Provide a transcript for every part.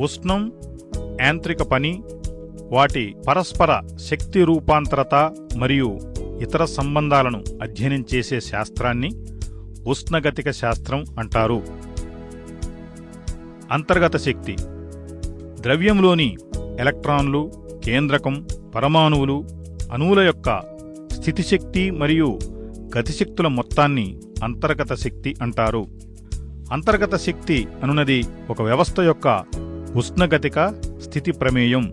ఉష్ణం, యాంత్రిక పని, వాటి పరస్పర శక్తి రూపాంతరత మరియు ఇతర సంబంధాలను అధ్యయనం చేసే శాస్త్రాన్ని ఉష్ణగతిక శాస్త్రం అంటారు. అంతర్గత శక్తి ద్రవ్యంలోని ఎలక్ట్రాన్లు, కేంద్రకం, పరమాణువులు, అణువుల యొక్క స్థితిశక్తి మరియు గతిశక్తుల మొత్తాన్ని అంతర్గత శక్తి అంటారు. అంతర్గత శక్తి అనున్నది ఒక వ్యవస్థ యొక్క ఉష్ణగతిక స్థితి ప్రమేయం.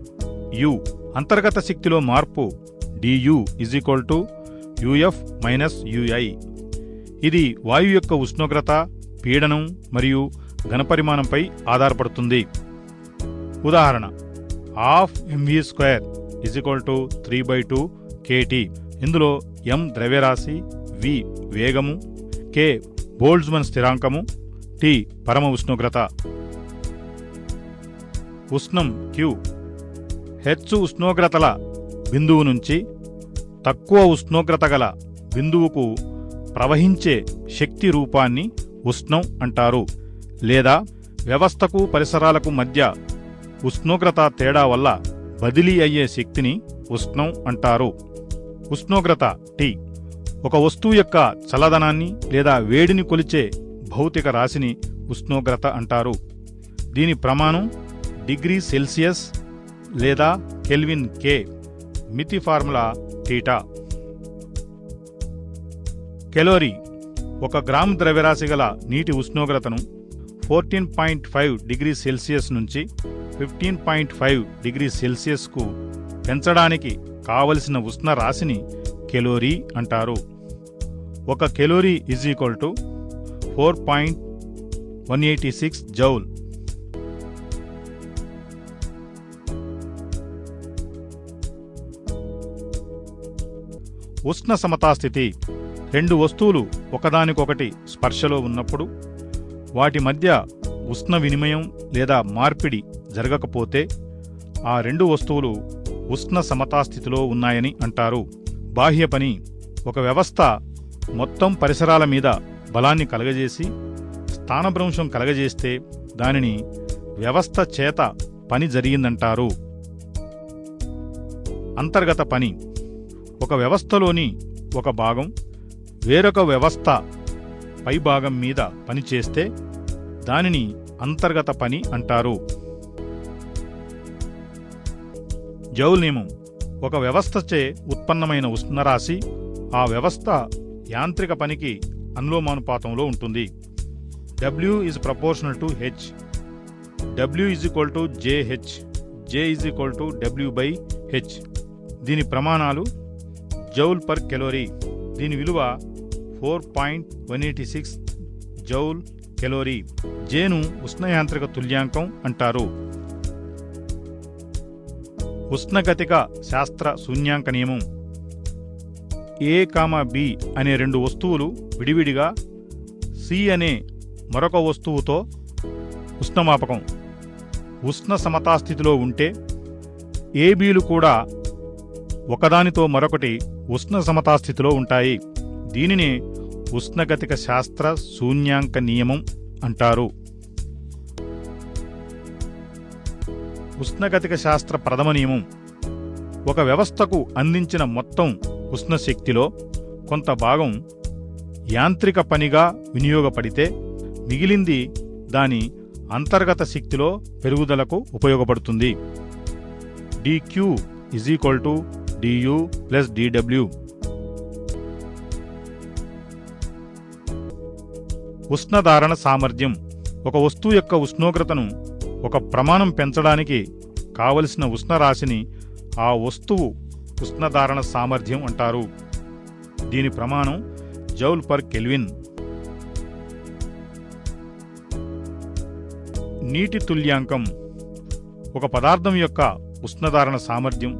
U అంతర్గత శక్తిలో మార్పు dU = UF - UI. ఇది వాయువు యొక్క ఉష్ణోగ్రత, పీడనం మరియు ఘనపరిమాణంపై ఆధారపడుతుంది. ఉదాహరణ: 12mv² = 3/2 kT. ఇందులో m ద్రవ్యరాశి, v వేగము, k బోల్ట్జ్మన్ స్థిరాంకము, T పరమ ఉష్ణోగ్రత. ఉష్ణం Q హెచ్చు ఉష్ణోగ్రతల బిందువు నుంచి తక్కువ ఉష్ణోగ్రత గల బిందువుకు ప్రవహించే శక్తి రూపాన్ని ఉష్ణం అంటారు. లేదా వ్యవస్థకు పరిసరాలకు మధ్య ఉష్ణోగ్రత తేడా వల్ల బదిలీ అయ్యే శక్తిని ఉష్ణం అంటారు. ఉష్ణోగ్రత T ఒక వస్తువు యొక్క చల్లదనాన్ని లేదా వేడిని కొలిచే భౌతిక రాశిని ఉష్ణోగ్రత అంటారు. దీని ప్రమాణం డిగ్రీ సెల్సియస్ లేదా కెల్విన్ K. మితి ఫార్ములా θ. కెలోరీ ఒక గ్రాము ద్రవ్యరాశి గల నీటి ఉష్ణోగ్రతను 14.5 డిగ్రీ సెల్సియస్ నుంచి 15.5 డిగ్రీ సెల్సియస్కు పెంచడానికి కావలసిన ఉష్ణ రాశిని కెలోరీ అంటారు. ఒక కెలోరీ = 4.186 జౌల్. ఉష్ణ సమతాస్థితి రెండు వస్తువులు ఒకదానికొకటి స్పర్శలో ఉన్నప్పుడు వాటి మధ్య ఉష్ణ వినిమయం లేదా మార్పిడి జరగకపోతే ఆ రెండు వస్తువులు ఉష్ణ సమతాస్థితిలో ఉన్నాయని అంటారు. బాహ్య పని ఒక వ్యవస్థ మొత్తం పరిసరాల మీద బలాన్ని కలగజేసి స్థానభ్రంశం కలగజేస్తే దానిని వ్యవస్థ చేత పని జరిగిందంటారు. అంతర్గత పని ఒక వ్యవస్థలోని ఒక భాగం వేరొక వ్యవస్థ పైభాగం మీద పనిచేస్తే దానిని అంతర్గత పని అంటారు. జౌల్ నియమం ఒక వ్యవస్థచే ఉత్పన్నమైన ఉష్ణరాశి ఆ వ్యవస్థ యాంత్రిక పనికి అనులోమానుపాతంలో ఉంటుంది. W = H. W = JH. J = W/H. దీని ప్రమాణాలు జౌల్ పర్ కెలోరీ. దీని విలువ 4.186 జౌల్ కెలోరీ. జేను ఉష్ణయాంత్రిక తుల్యాంకం అంటారు. ఉష్ణగతిక శాస్త్ర శూన్యాంక నియమం A, B అనే రెండు వస్తువులు విడివిడిగా C అనే మరొక వస్తువుతో ఉష్ణమాపకం ఉష్ణ సమతాస్థితిలో ఉంటే ABలు కూడా ఒకదానితో మరొకటి ఉష్ణ సమతాస్థితిలో ఉంటాయి. దీనినే ఉష్ణగతిక శాస్త్ర శూన్యాంక నియమం అంటారు. ఉష్ణగతిక శాస్త్ర ప్రథమ నియమం ఒక వ్యవస్థకు అందించిన మొత్తం ఉష్ణశక్తిలో కొంత భాగం యాంత్రిక పనిగా వినియోగపడితే మిగిలింది దాని అంతర్గత శక్తిలో పెరుగుదలకు ఉపయోగపడుతుంది. dQ = dU + dW. ఉష్ణధారణ సామర్థ్యం ఒక వస్తువు యొక్క ఉష్ణోగ్రతను ఒక ప్రమాణం పెంచడానికి కావలసిన ఉష్ణరాశిని ఆ వస్తువు ఉష్ణధారణ సామర్థ్యం అంటారు. దీని ప్రమాణం జౌల్ పర్ కెల్విన్. నీటి తుల్యాంకం ఒక పదార్థం యొక్క ఉష్ణధారణ సామర్థ్యం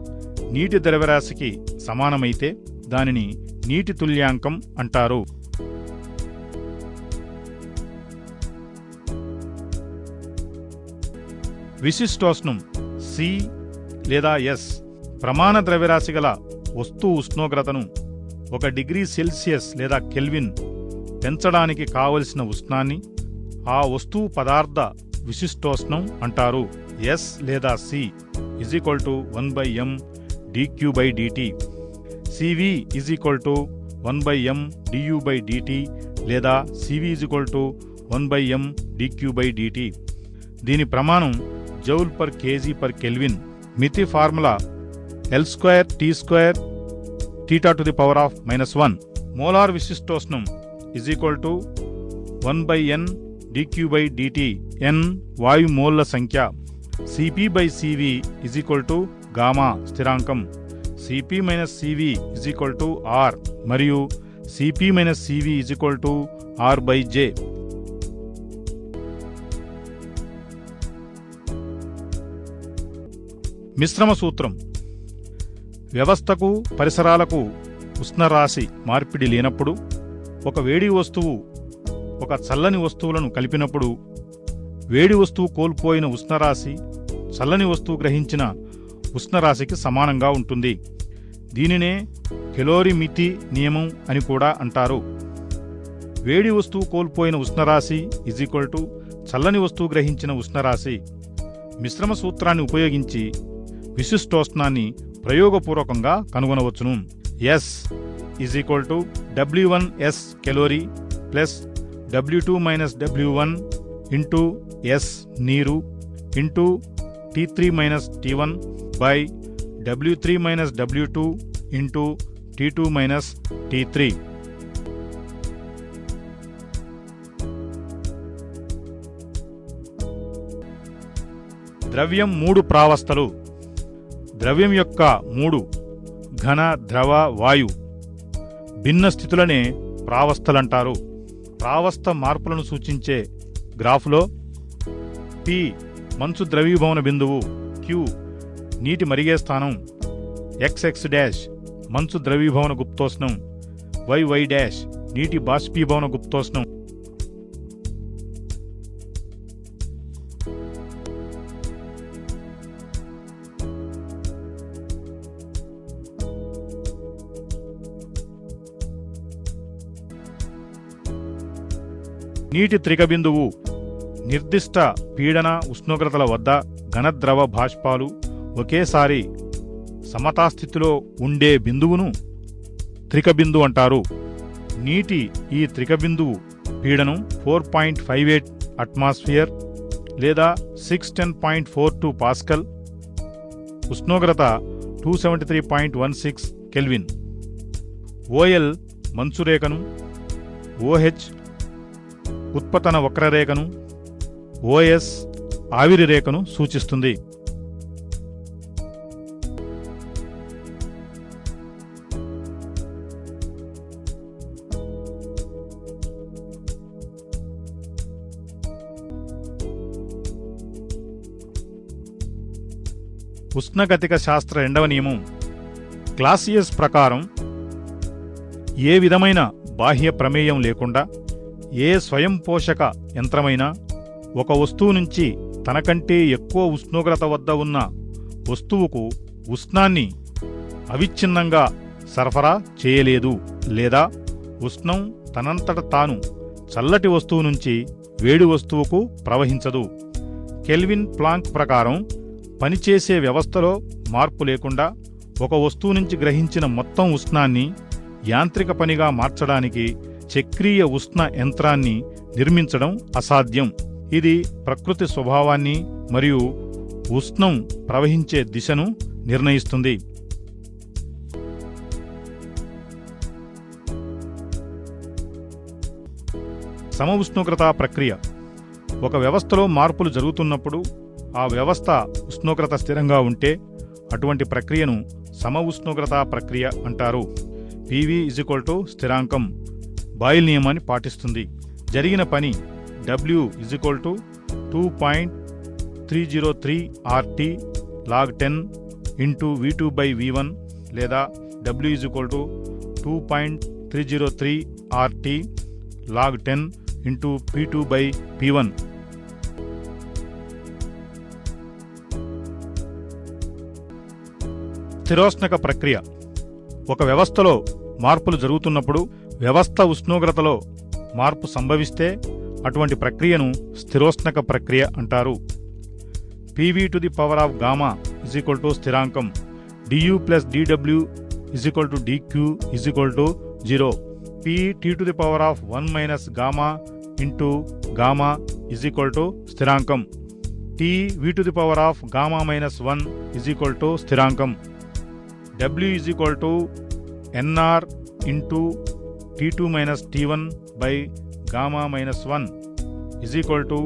నీటి ద్రవ్యరాశికి సమానమైతే దానిని నీటి తుల్యాంకం అంటారు. విశిష్టోష్ణం C లేదా S ప్రమాణ ద్రవ్యరాశి గల వస్తువు ఉష్ణోగ్రతను 1 డిగ్రీ సెల్సియస్ లేదా కెల్విన్ పెంచడానికి కావలసిన ఉష్ణాన్ని ఆ వస్తువు పదార్థ విశిష్టోష్ణం అంటారు. S లేదా C =1/m dq/dt. CV =1/m du/dt లేదా CV =1/m dq/dt. దీని ప్రమాణం joule per KG per kelvin. మితి ఫార్ములా L2T2 θ⁻⁻1. మోలార్ విశిష్టోష్ణం =1/n dq/dt. n వాయు మోల్ల సంఖ్య. Cp/Cv గామా స్థిరాంకం. Cp - Cv R మరియు Cp - Cv R/J. మిశ్రమ సూత్రం. వ్యవస్థకు పరిసరాలకు ఉష్ణరాశి మార్పిడి లేనప్పుడు, ఒక వేడి వస్తువు ఒక చల్లని వస్తువులను కలిపినప్పుడు వేడి వస్తువు కోల్పోయిన ఉష్ణరాశి చల్లని వస్తువు గ్రహించిన ఉష్ణరాశికి సమానంగా ఉంటుంది. దీనినే కెలోరిమితి నియమం అని కూడా అంటారు. వేడి వస్తువు కోల్పోయిన ఉష్ణరాశి చల్లని వస్తువు గ్రహించిన ఉష్ణరాశి. మిశ్రమ సూత్రాన్ని ఉపయోగించి విశిష్టోష్ణాన్ని ప్రయోగపూర్వకంగా కనుగొనవచ్చును. S W1S calorie plus W2 - W1 into S నీరు into T3 - T1 by W3 - W2 into T2 - T3. ద్రవ్యం 3 ప్రావస్థలు. ద్రవ్యం యొక్క 3 ఘన, ద్రవ, వాయు భిన్న స్థితులనే ప్రావస్థలంటారు. ప్రావస్థ మార్పులను సూచించే గ్రాఫ్లో P మంచు ద్రవీభవన బిందువు, Q నీటి మరిగే స్థానం, XX' మంచు ద్రవీభవన గుప్తోష్ణం, YY' నీటి బాష్పీభవన గుప్తోష్ణం. నీటి త్రిక బిందువు నిర్దిష్ట పీడన ఉష్ణోగ్రతల వద్ద ఘనద్రవ బాష్పాలు ఒకేసారి సమతాస్థితిలో ఉండే బిందువును త్రిక బిందువు అంటారు. నీటి ఈ త్రిక బిందువు పీడనం 4.58 అట్మాస్ఫియర్ లేదా 610.42 పాస్కల్, ఉష్ణోగ్రత 273.16 కెల్విన్. OL మంచురేఖను, OH ఉత్పతన వక్రరేఖను, OS ఆవిరి రేఖను సూచిస్తుంది. ఉష్ణగతిక శాస్త్ర 2వ నియమం. క్లాసియస్ ప్రకారం ఏ విధమైన బాహ్య ప్రమేయం లేకుండా ఏ స్వయం పోషక యంత్రమైనా ఒక వస్తువు నుంచి తనకంటే ఎక్కువ ఉష్ణోగ్రత వద్ద ఉన్న వస్తువుకు ఉష్ణాన్ని అవిచ్ఛిన్నంగా సరఫరా చేయలేదు లేదా ఉష్ణం తనంతట తాను చల్లటి వస్తువు నుంచి వేడి వస్తువుకు ప్రవహించదు. కెల్విన్ ప్లాంక్ ప్రకారం పనిచేసే వ్యవస్థలో మార్పు లేకుండా ఒక వస్తువు నుంచి గ్రహించిన మొత్తం ఉష్ణాన్ని యాంత్రిక పనిగా మార్చడానికి చక్రీయ ఉష్ణ యంత్రాన్ని నిర్మించడం అసాధ్యం. ఇది ప్రకృతి స్వభావాన్ని మరియు ఉష్ణం ప్రవహించే దిశను నిర్ణయిస్తుంది. సమఉష్ణోగ్రత ప్రక్రియ. ఒక వ్యవస్థలో మార్పులు జరుగుతున్నప్పుడు ఆ వ్యవస్థ ఉష్ణోగ్రత స్థిరంగా ఉంటే అటువంటి ప్రక్రియను సమఉష్ణోగ్రత ప్రక్రియ అంటారు. PV స్థిరాంకం బాయిల్ నియమాన్ని పాటిస్తుంది. జరిగిన పని W 2.303 RT log 10 into V2/V1 లేదా W 2.303 RT log 10 into P2/P1. స్థిరోష్ణక ప్రక్రియ. ఒక వ్యవస్థలో మార్పులు జరుగుతున్నప్పుడు వ్యవస్థ ఉష్ణోగ్రతలో మార్పు సంభవిస్తే అటువంటి ప్రక్రియను స్థిరోష్ణక ప్రక్రియ అంటారు. P PV to the power of gamma is equal to స్థిరాంకం. du plus dw is equal to dq is equal to 0. Pt to the power of 1 minus gamma into gamma is equal to స్థిరాంకం. Tv to the power of gamma minus 1 is equal to స్థిరాంకం. W is equal to nr into T2 minus T1 by gamma minus 1 is equal to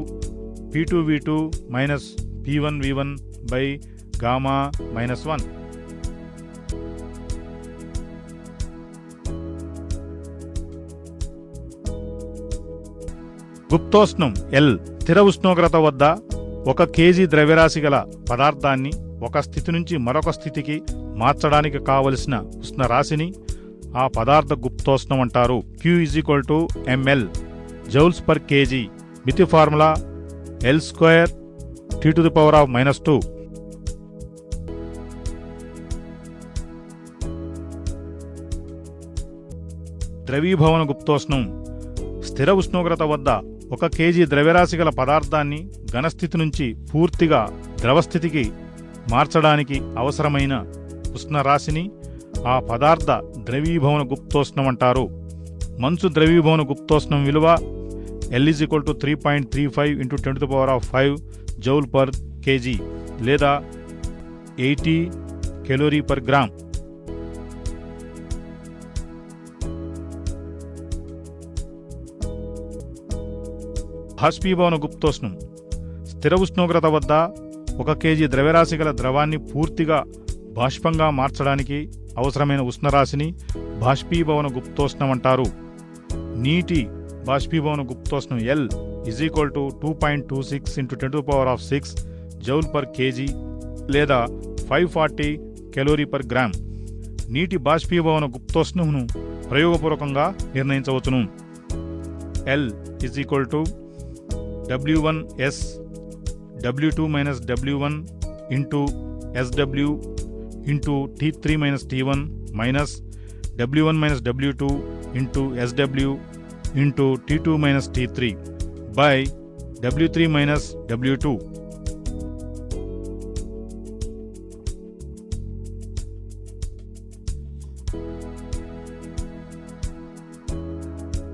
P2V2 minus P1V1 by gamma minus 1. గుప్తోష్ణం L. స్థిర ఉష్ణోగ్రత వద్ద 1 kg ద్రవ్యరాశి గల పదార్థాన్ని ఒక స్థితి నుంచి మరొక స్థితికి మార్చడానికి కావలసిన ఉష్ణరాశిని ఆ పదార్థ గుప్తోష్ణం అంటారు. Q is equal to ml joules per kg. మితి formula L square T to the power of minus 2. ద్రవీభవన గుప్తోష్ణం. స్థిర ఉష్ణోగ్రత వద్ద 1 kg ద్రవ్యరాశి గల పదార్థాన్ని ఘనస్థితి నుంచి పూర్తిగా ద్రవస్థితికి మార్చడానికి అవసరమైన ఉష్ణరాశిని ఆ పదార్థ ద్రవీభవన గుప్తోష్ణం అంటారు. మంచు ద్రవీభవన గుప్తోష్ణం విలువ L is equal to 3.35 into 10 to the power of 5 joule per kg లేదా 80 calorie per gram. బాష్పీభవన గుప్తోష్ణం. స్థిర ఉష్ణోగ్రత వద్ద 1 kg ద్రవ్యరాశి గల ద్రవాన్ని పూర్తిగా బాష్పంగా మార్చడానికి అవసరమైన ఉష్ణరాశిని బాష్పీభవన గుప్తోష్ణం అంటారు. నీటి బాష్పీభవన గుప్తోష్ణం L is equal to 2.26 into 10 to the power of 6 joule per kg లేదా 540 calorie per gram. నీటి బాష్పీభవన గుప్తోష్ణంను ప్రయోగపూర్వకంగా నిర్ణయించవచ్చును. L is equal to W1S W2 minus W1 into SW into T3 minus T1 minus W1 minus W2 into SW into T2 minus T3 by W3 minus W2.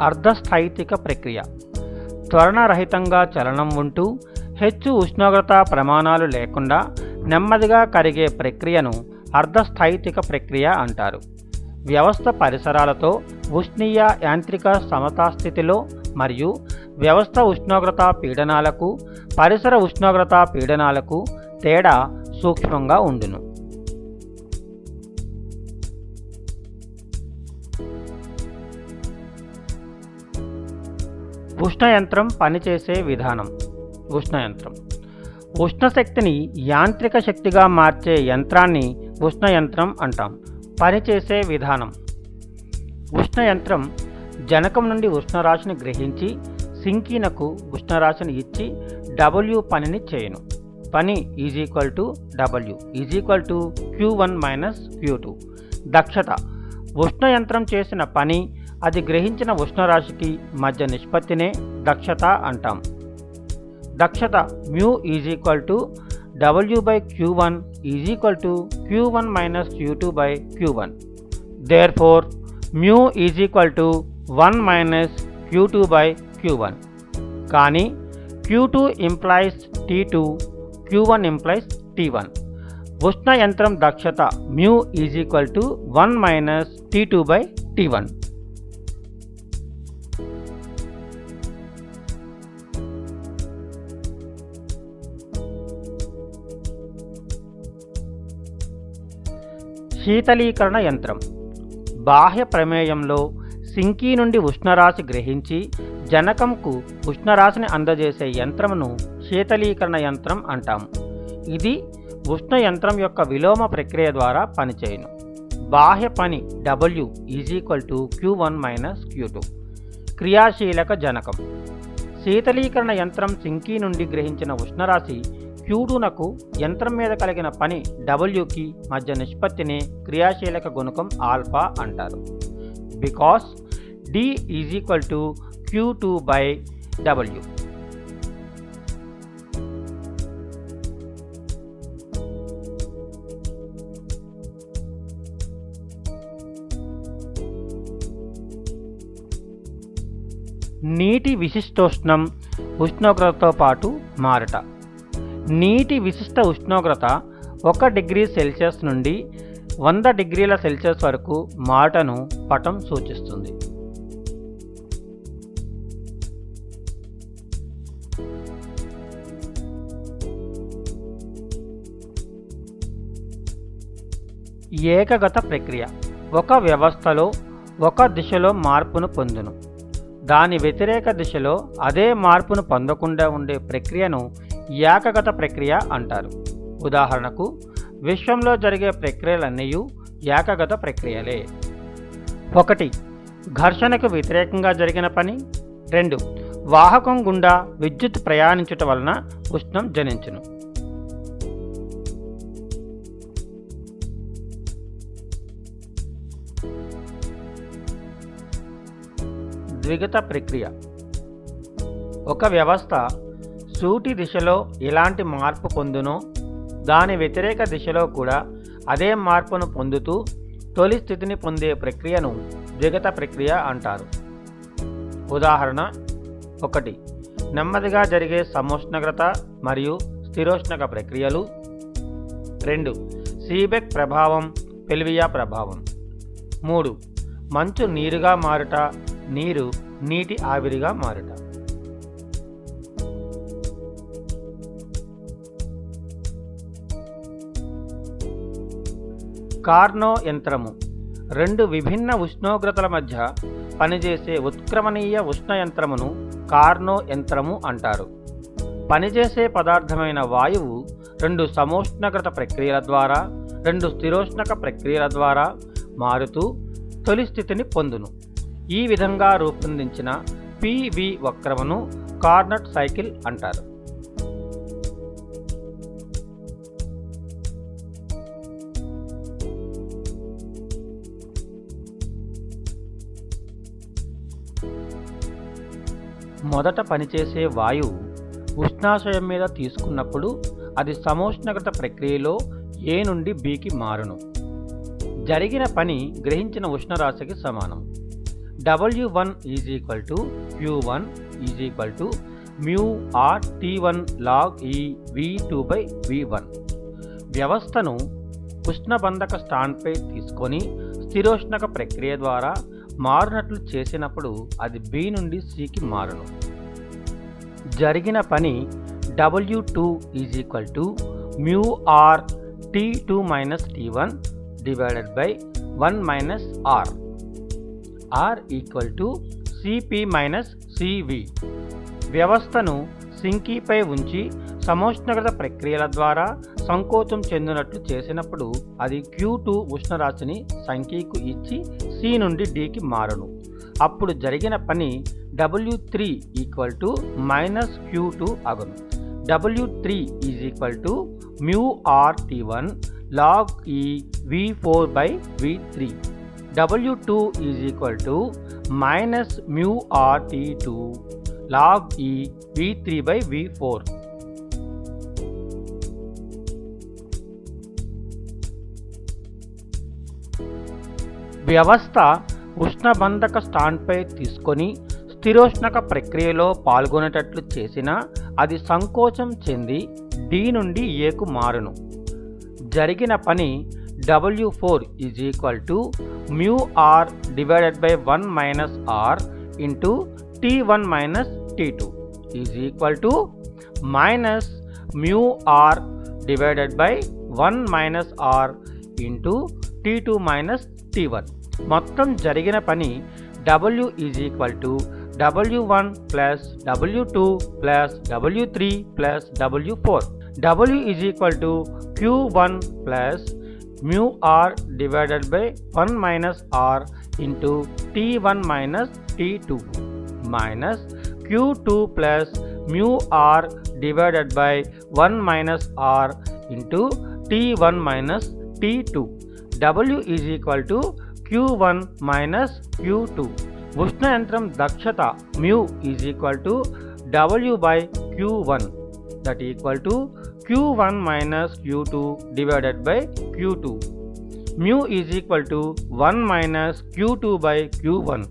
అర్ధస్థాయితిక ప్రక్రియ. త్వరణరహితంగా చలనం ఉంటూ హెచ్చు ఉష్ణోగ్రత ప్రమాణాలు లేకుండా నెమ్మదిగా కరిగే ప్రక్రియను అర్ధస్థాయితిక ప్రక్రియ అంటారు. వ్యవస్థ పరిసరాలతో ఉష్ణీయ యాంత్రిక సమతాస్థితిలో మరియు వ్యవస్థ ఉష్ణోగ్రత పీడనాలకు పరిసర ఉష్ణోగ్రత పీడనాలకు తేడా సూక్ష్మంగా ఉండును. ఉష్ణయంత్రం పనిచేసే విధానం. ఉష్ణయంత్రం ఉష్ణశక్తిని యాంత్రిక శక్తిగా మార్చే యంత్రాన్ని ఉష్ణయంత్రం అంటాం. పనిచేసే విధానం. ఉష్ణయంత్రం జనకం నుండి ఉష్ణరాశిని గ్రహించి సింకీనకు ఉష్ణరాశిని ఇచ్చి W పనిని చేయను. పని W Q1 మైనస్ Q2. దక్షత. ఉష్ణయంత్రం చేసిన పని అది గ్రహించిన ఉష్ణరాశికి మధ్య నిష్పత్తినే దక్షత అంటాం. దక్షత μ W by Q1 Q1 minus Q2 by Q1. Therefore, μ 1 minus Q2 by Q1. కానీ Q2 implies T2, Q1 implies T1. ఉష్ణయంత్రం దక్షత μ 1 minus T2 by T1. శీతలీకరణ యంత్రం. బాహ్య ప్రమేయంలో సింకీ నుండి ఉష్ణరాశి గ్రహించి జనకంకు ఉష్ణరాశిని అందజేసే యంత్రమును శీతలీకరణ యంత్రం అంటాము. ఇది ఉష్ణ యంత్రం యొక్క విలోమ ప్రక్రియ ద్వారా పనిచేయును. బాహ్య పని W Q1 మైనస్ Q2. క్రియాశీలక జనకం. శీతలీకరణ యంత్రం సింకీ నుండి గ్రహించిన ఉష్ణరాశి Q2నకు యంత్రం మీద కలిగిన పని Wకి మధ్య నిష్పత్తిని క్రియాశీలక గుణకం ఆల్ఫా అంటారు. Because D Q2 by W. నీటి విశిష్టోష్ణం ఉష్ణోగ్రతతో పాటు మారుట. నీటి విశిష్ట ఉష్ణోగ్రత 1 డిగ్రీ సెల్సియస్ నుండి 100 డిగ్రీల సెల్సియస్ వరకు మారుటను పటం సూచిస్తుంది. ఏకగత ప్రక్రియ ఒక వ్యవస్థలో ఒక దిశలో మార్పును పొందును. దాని వ్యతిరేక దిశలో అదే మార్పును పొందకుండా ఉండే ప్రక్రియను ఏకగత ప్రక్రియ అంటారు. ఉదాహరణకు, విశ్వంలో జరిగే ప్రక్రియలన్నీ ఏకగత ప్రక్రియలే. 1. ఘర్షణకు వ్యతిరేకంగా జరిగిన పని. 2. వాహకం గుండా విద్యుత్ ప్రయాణించుట వలన ఉష్ణం జనించును. ద్విగత ప్రక్రియ ఒక వ్యవస్థ సూటి దిశలో ఎలాంటి మార్పు పొందునో దాని వ్యతిరేక దిశలో కూడా అదే మార్పును పొందుతూ తొలి స్థితిని పొందే ప్రక్రియను ద్విగత ప్రక్రియ అంటారు. ఉదాహరణ: 1. నెమ్మదిగా జరిగే సమోష్ణోగ్రత మరియు స్థిరోష్ణక ప్రక్రియలు. 2. సీబెక్ ప్రభావం, పెల్వియా ప్రభావం. 3. మంచు నీరుగా మారుట, నీరు నీటి ఆవిరిగా మారుట. కార్నో యంత్రము 2 విభిన్న ఉష్ణోగ్రతల మధ్య పనిచేసే ఉత్క్రమణీయ ఉష్ణ యంత్రమును కార్నో యంత్రము అంటారు. పనిచేసే పదార్థమైన వాయువు 2 సమోష్ణోగ్రత ప్రక్రియల ద్వారా 2 స్థిరోష్ణక ప్రక్రియల ద్వారా మారుతూ తొలి స్థితిని పొందును. ఈ విధంగా రూపొందించిన పివి వక్రమును కార్నట్ సైకిల్ అంటారు. మొదట పనిచేసే వాయువు ఉష్ణాశయం మీద తీసుకున్నప్పుడు అది సమోష్ణోగ్రత ప్రక్రియలో A నుండి Bకి మారును. జరిగిన పని గ్రహించిన ఉష్ణరాశికి సమానం. W1 Q1 μR T1 log E V2/V1. వ్యవస్థను ఉష్ణబంధక స్టాండ్పై తీసుకొని స్థిరోష్ణక ప్రక్రియ ద్వారా మారునట్లు చేసినప్పుడు అది B నుండి Cకి మారును. జరిగిన పని W2 μR T2 - T1 /1 - R. R Cp - Cv. వ్యవస్థను సింకీపై ఉంచి సమోష్ణోగ్రత ప్రక్రియల ద్వారా సంకోచం చెందినట్లు చేసినప్పుడు అది Q2 ఉష్ణరాశిని సంకీకు ఇచ్చి C నుండి Dకి మారును. అప్పుడు జరిగిన పని W3 -Q2 అగును. W3 μR T1 log E V4/V3. W2 -μR T2 log E V3/V4. వ్యవస్థ ఉష్ణబంధక స్టాండ్పై తీసుకొని స్థిరోష్ణక ప్రక్రియలో పాల్గొనేటట్లు చేసినా అది సంకోచం చెంది D నుండి Aకు మారును. జరిగిన పని W4 μR /1 - R into T1 - T2 -μR /1 - R into T2 - T1. మొత్తం జరిగిన పని W W1 + W2 + W3 + W4. W Q1 + μR /1 - R into T1 - T2 minus Q2 + μR /1 - R into T1 - T2. W Q1 - Q2. ఉష్ణ యంత్రం దక్షత μ W/Q1 that Q1 - Q2 /Q2. μ 1 - Q2/Q1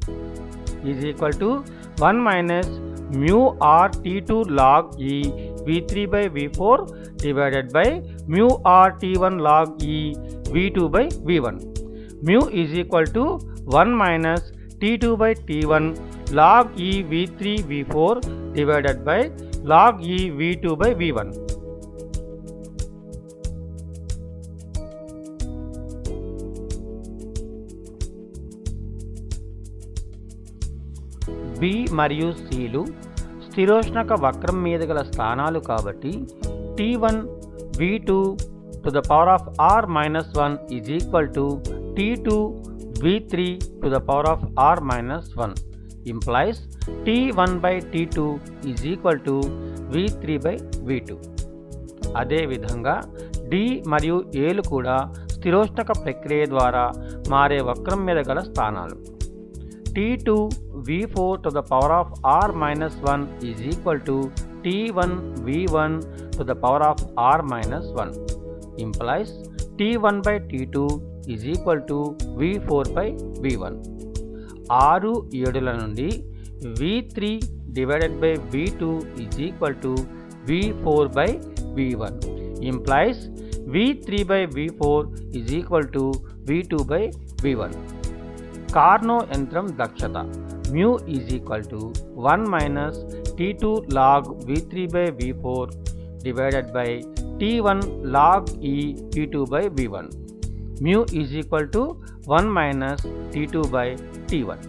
1 minus mu r T2 log E V3 by V4 divided by mu r T1 log E V2 by V1. Mu is equal to 1 minus T2 by T1 log E V3 V4 divided by log E V2 by V1. B మరియు Cలు స్థిరోష్ణక వక్రం మీద గల స్థానాలు కాబట్టి T1 V2 to the power of r minus 1 is equal to T2 V3 to the power of r minus 1 implies T1 by T2 is equal to V3 by V2. అదేవిధంగా D మరియు Aలు కూడా స్థిరోష్ణక ప్రక్రియ ద్వారా మారే వక్రం మీద గల స్థానాలు. T2 V4 to the power of r minus 1 is equal to T1 V1 to the power of r minus 1 implies T1 by T2 is equal to V4 by V1. 6 7ల నుండి V3 divided by V2 is equal to V4 by V1 implies V3 by V4 is equal to V2 by V1. కార్నో యంత్రం దక్షత mu is equal to 1 minus T2 log V3 by V4 divided by T1 log E T2 by V1. Mu is equal to 1 minus T2 by T1.